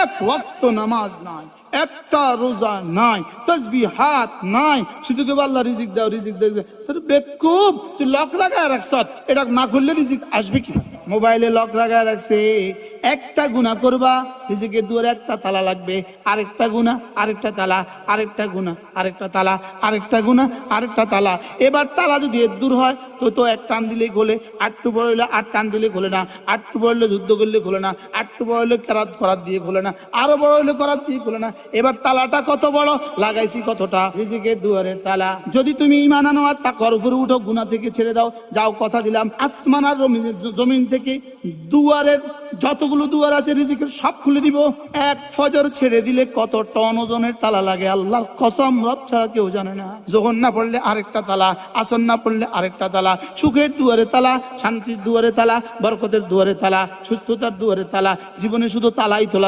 এক ওয়াক্ত নামাজ নাই, একটা রোজা নাই, তাসবিহাত নাই, শুধু কেবল আল্লাহ রিজিক দাও রিজিক দাও। তোর বেকুব, তুই লক লাগায় রাখছ, এটা না করলে রিজিক আসবে কি? মোবাইলে লক লাগায় রাখছে, একটা গুনাহ করবা রিজিকের দুয়ারে একটা তালা লাগবে, আরেকটা গুনাহ আরেকটা তালা, আরেকটা গুনাহ আরেকটা তালা, আরেকটা গুনাহ আরেকটা তালা। এবার তালা যদি এর দূর হয় তো এক টান দিলেই খোলে, আটটু বড় হইলে আট টান দিলে খোলে না, আটটু বড় হইলে যুদ্ধ করলে খোলে না, আটটু বড় হইলে করাত দিয়ে খোলে না, আরো বড় হইলে করাত দিয়ে খোলে না। এবার তালাটা কত বড় লাগাইছি কতটা, রিজিকের দুয়ারে তালা। যদি তুমি ঈমান আনো আর তাকওয়ার উপরে উঠো, গুনাহ থেকে ছেড়ে দাও, যাও কথা দিলাম আসমান আর জমিন থেকে দুয়ারের যতগুলো দুয়ার আছে রিজিকের সব খুলে দিব। এক ফজর ছেড়ে দিলে কত টন ওজনের তালা লাগে আল্লাহর কসম, রব ছাড়া কেউ জানে না। যোহর না পড়লে আরেকটা তালা, আসর না পড়লে আরেকটা তালা, সুখের দুয়ারে তালা, শান্তির দুয়ারে তালা, বরকতের দুয়ারে তালা, সুস্থতার দুয়ারে তালা। জীবনে শুধু তালাই তোলা।